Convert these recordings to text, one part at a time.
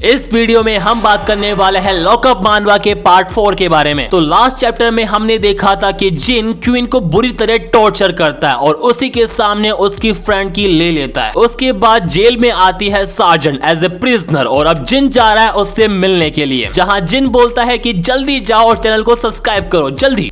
इस वीडियो में हम बात करने वाले हैं लॉकअप मानवा के पार्ट 4 के बारे में। तो लास्ट चैप्टर में हमने देखा था कि जिन क्वीन को बुरी तरह टॉर्चर करता है और उसी के सामने उसकी फ्रेंड की ले लेता है। उसके बाद जेल में आती है सार्जेंट एज ए प्रिजनर और अब जिन जा रहा है उससे मिलने के लिए, जहां जिन बोलता है कि जल्दी जाओ और चैनल को सब्सक्राइब करो जल्दी।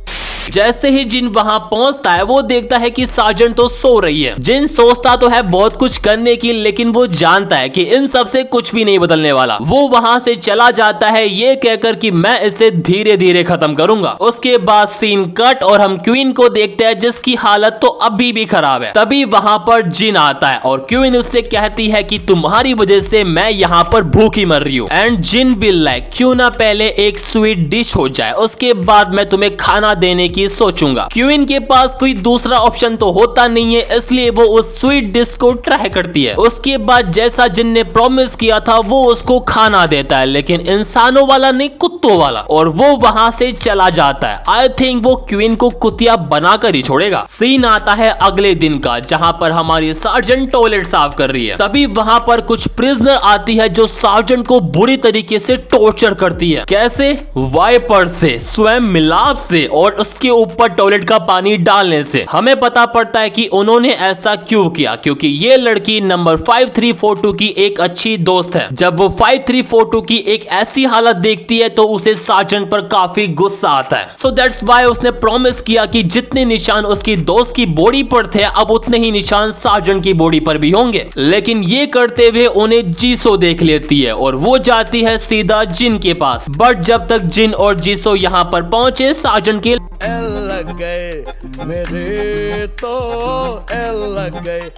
जैसे ही जिन वहां पहुंचता है वो देखता है कि सार्जेंट तो सो रही है। जिन सोचता तो है बहुत कुछ करने की, लेकिन वो जानता है कि इन सब से कुछ भी नहीं बदलने वाला। वो वहां से चला जाता है ये कहकर कि मैं इसे धीरे धीरे खत्म करूंगा। उसके बाद सीन कट और हम क्वीन को देखते हैं जिसकी हालत तो अभी भी खराब है। तभी वहां पर जिन आता है और क्वीन उससे कहती है कि तुम्हारी वजह से मैं यहाँ पर भूखी मर रही हूँ। एंड जिन भी लाइक क्यों ना पहले एक स्वीट डिश हो जाए, उसके बाद मैं तुम्हें खाना देने की सोचूंगा। क्वीन के पास कोई दूसरा ऑप्शन तो होता नहीं है, इसलिए वो उस स्वीट डिश को ट्राई करती है। उसके बाद जैसा जिन ने प्रॉमिस किया था वो उसको खाना देता है, लेकिन इंसानों वाला नहीं कुत्तों वाला, और वो वहां से चला जाता है। आई थिंक वो क्वीन को कुतिया बनाकर ही छोड़ेगा। सीन आता है अगले दिन का, जहां पर हमारी सार्जेंट टॉयलेट साफ कर रही है। तभी वहां पर कुछ प्रिजनर आती है जो सार्जेंट को बुरी तरीके से टॉर्चर करती है। कैसे? वाइपर से, स्वयं मिलाप से और उसके ऊपर टॉयलेट का पानी डालने से। हमें पता पड़ता है कि उन्होंने ऐसा क्यों किया, क्योंकि ये लड़की नंबर 5342 की एक अच्छी दोस्त है। जब वो 5342 की एक ऐसी हालत देखती है तो उसे सार्जेंट पर काफी गुस्सा आता है। सो दैट्स व्हाई उसने प्रॉमिस किया कि जितने निशान उसकी दोस्त की बॉडी पर थे अब उतने ही निशान सार्जेंट की बॉडी पर भी होंगे। लेकिन ये करते हुए उन्हें जीसो देख लेती है और वो जाती है सीधा जिन के पास। बट जब तक जिन और जीसो यहाँ पर पहुंचे, सार्जेंट के लग गए मेरे तो लग गए।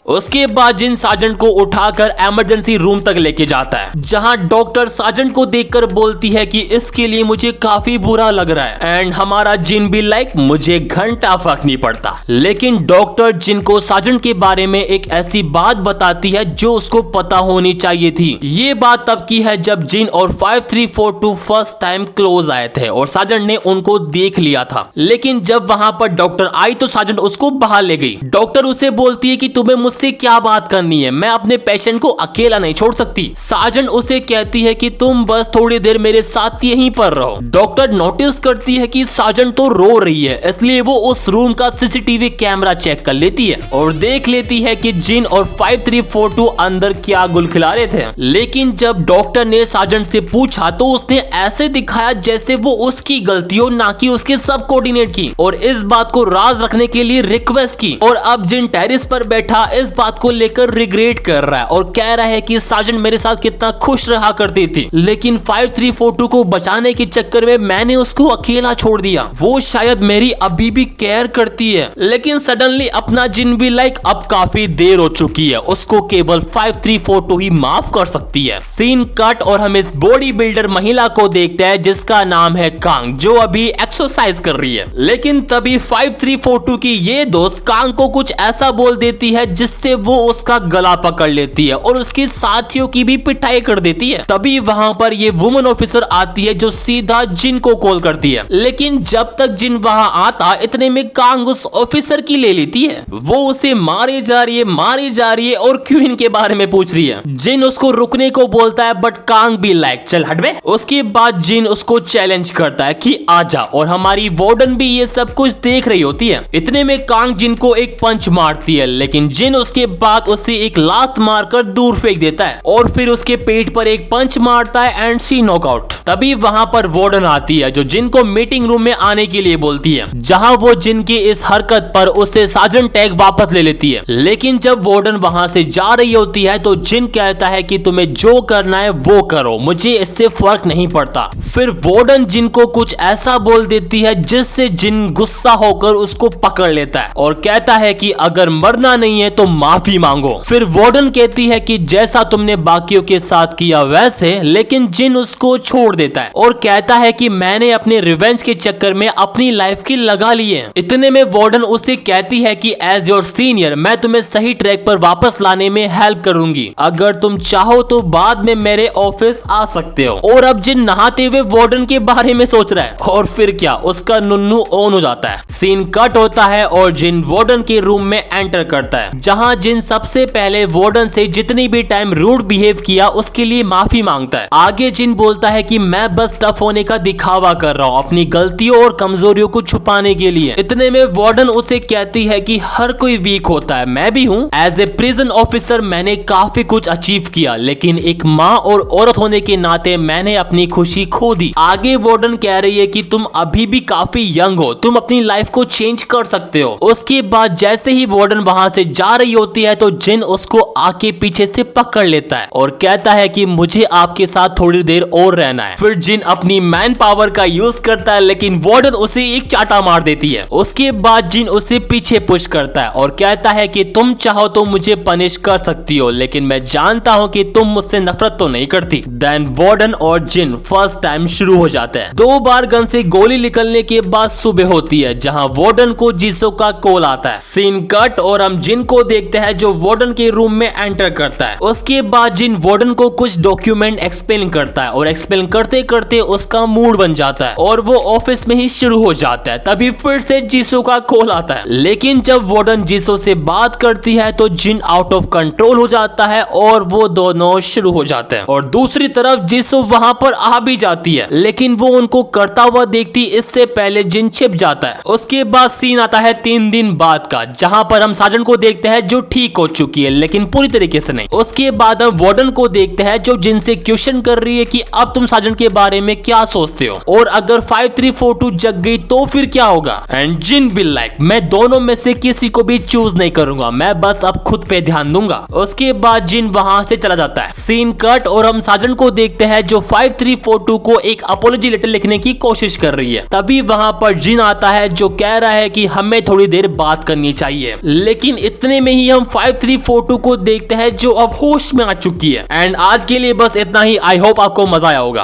उसके बाद जिन सार्जेंट को उठाकर इमरजेंसी रूम तक लेके जाता है, जहां डॉक्टर सार्जेंट को देखकर बोलती है कि इसके लिए मुझे काफी बुरा लग रहा है। एंड हमारा जिन भी लाइक मुझे घंटा फर्क नहीं पड़ता। लेकिन डॉक्टर जिन को सार्जेंट के बारे में एक ऐसी बात बताती है जो उसको पता होनी चाहिए थी। ये बात तब की है जब जिन और 5342 फर्स्ट टाइम क्लोज आए थे और सार्जेंट ने उनको देख लिया था। लेकिन जब वहां पर डॉक्टर आई तो सार्जेंट उसको बाहर ले गई। डॉक्टर उसे बोलती है कि तुम्हें मुझसे क्या बात करनी है, मैं अपने पेशेंट को अकेला नहीं छोड़ सकती। सार्जेंट उसे कहती है कि तुम बस थोड़ी देर मेरे साथ यहीं पर रहो। डॉक्टर नोटिस करती है कि सार्जेंट तो रो रही है, इसलिए वो उस रूम का सीसीटीवी कैमरा चेक कर लेती है और देख लेती है कि जिन और 5342 अंदर क्या गुल खिला रहे थे। लेकिन जब डॉक्टर ने सार्जेंट से पूछा तो उसने ऐसे दिखाया जैसे वो उसकी गलती हो, ना कि उसके सब कोऑर्डिनेट की, और इस बात को राज रखने के लिए रिक्वेस्ट की। और अब जिन टेरिस पर बैठा इस बात को लेकर रिग्रेट कर रहा है और कह रहा है कि सार्जेंट मेरे साथ कितना खुश रहा करती थी, लेकिन 5342 को बचाने के चक्कर में मैंने उसको अकेला छोड़ दिया। वो शायद मेरी अभी भी केयर करती है। लेकिन सडनली अपना जिन भी लाइक अब काफी देर हो चुकी है, उसको केवल 5342 ही माफ कर सकती है। सीन कट और हम इस बॉडी बिल्डर महिला को देखते हैं जिसका नाम है कांग, जो अभी एक्सरसाइज कर रही है। लेकिन तभी 5342 की ये दोस्त कांग को कुछ ऐसा बोल देती है जिससे वो उसका गला पकड़ लेती है और उसके साथियों की भी पिटाई कर देती है। तभी वहां पर ये वुमन ऑफिसर आती है जो सीधा जिन को कॉल करती है। लेकिन जब तक जिन वहां आता इतने में कांग उस ऑफिसर की ले लेती है। वो उसे मारी जा रही है और क्वीन के बारे में पूछ रही है। जिन उसको रुकने को बोलता है बट कांग भी लाइक चल हट बे। उसके बाद जिन उसको चैलेंज करता है कि आजा, और हमारी वार्डन भी ये सब कुछ देख रही होती है। इतने में कांग जिन को एक पंच मारती है, लेकिन जिन उसके बाद उसे एक लात मारकर दूर फेंक देता है और फिर उसके पेट पर एक पंच मारता है एंड शी नॉकआउट। तभी वहां पर वार्डन आती है जो जिन को मीटिंग रूम में आने के लिए बोलती है, जहां वो जिन की इस हरकत पर उससे सार्जेंट टैग वापस ले लेती है। लेकिन जब वार्डन वहां से जा रही होती है तो जिन कहता है कि तुम्हें जो करना है वो करो, मुझे इससे फर्क नहीं पड़ता। फिर वार्डन जिन को कुछ ऐसा बोल देती है जिससे जिन गुस्सा होकर उसको पकड़ लेता है और कहता है कि अगर मरना नहीं है तो माफी मांगो। फिर वार्डन कहती है कि जैसा तुमने बाकियों के साथ किया वैसे, लेकिन जिन उसको छोड़ देता है और कहता है कि मैंने अपने रिवेंज के चक्कर में अपनी लाइफ की लगा ली है। इतने में वार्डन उसे कहती है कि एज योर सीनियर मैं तुम्हें सही ट्रैक पर वापस लाने में हेल्प करूंगी, अगर तुम चाहो तो बाद में मेरे ऑफिस आ सकते हो। और अब जिन नहाते हुए वार्डन के बारे में सोच रहा है और फिर क्या उसका नुन्नू ऑन हो जाता है। सीन कट होता है और जिन वार्डन के रूम में एंटर करता है, जहां जहां जिन सबसे पहले वार्डन से जितनी भी टाइम रूड बिहेव किया उसके लिए माफी मांगता है। आगे जिन बोलता है कि मैं बस टफ होने का दिखावा कर रहा हूँ अपनी गलतियों और कमजोरियों को छुपाने के लिए। इतने में वार्डन उसे कहती है कि हर कोई वीक होता है, मैं भी हूँ। एज ए प्रिजन ऑफिसर मैंने काफी कुछ अचीव किया, लेकिन एक माँ और औरत होने के नाते मैंने अपनी खुशी खो दी। आगे वार्डन कह रही है कि तुम अभी भी काफी यंग हो, तुम अपनी लाइफ को चेंज कर सकते हो। उसके बाद जैसे ही वार्डन वहां से जा रही होती है तो जिन उसको आके पीछे से पकड़ लेता है और कहता है कि मुझे आपके साथ थोड़ी देर और रहना है। फिर जिन अपनी मैन पावर का यूज करता है, लेकिन वार्डन उसे एक चाटा मार देती है। उसके बाद जिन उसे पीछे पुश करता है और कहता है कि तुम चाहो तो मुझे पनिश कर सकती हो, लेकिन मैं जानता हूं कि तुम मुझसे नफरत तो नहीं करती। देन वार्डन और जिन फर्स्ट टाइम शुरू हो जाते हैं। 2 बार गन से गोली निकलने के बाद सुबह होती है, जहां वार्डन को जिसो का कॉल आता है। सीन कट और हम जिन को देखते हैं जो वार्डन के रूम में एंटर करता है। उसके बाद जिन वार्डन को कुछ डॉक्यूमेंट एक्सप्लेन करता है और एक्सप्लेन करते करते उसका मूड बन जाता है और वो ऑफिस में ही शुरू हो जाता है। तभी फिर से जिसो का कॉल आता है, लेकिन जब वार्डन जिसो से बात करती है तो जिन आउट ऑफ कंट्रोल हो जाता है और वो दोनों शुरू हो जाते हैं। और दूसरी तरफ जिसो वहां पर आ भी जाती है, लेकिन वो उनको करता हुआ देखती इससे पहले जिन छिप जाता है। उसके बाद सीन आता है 3 दिन बाद का, जहां पर हम साजन को देखते हैं जो ठीक हो चुकी है, लेकिन पूरी तरीके से नहीं। उसके बाद हम वार्डन को देखते हैं जो जिन से क्वेश्चन कर रही है कि अब तुम साजन के बारे में क्या सोचते हो और अगर 5342 जग गई तो फिर क्या होगा। एंड जिन भी लाइक मैं दोनों में से किसी को भी चूज नहीं करूंगा, मैं बस अब खुद पे ध्यान दूंगा। उसके बाद जिन वहां से चला जाता है। सीन कट और हम साजन को देखते हैं जो 5342 को एक अपॉलॉजी लेटर लिखने की कोशिश कर रही है। तभी वहां पर जिन आता है जो कह रहा है कि हमें थोड़ी देर बात करनी चाहिए, लेकिन इतने में ही हम 5342 को देखते हैं जो अब होश में आ चुकी है। एंड आज के लिए बस इतना ही। आई होप आपको मजा आया होगा।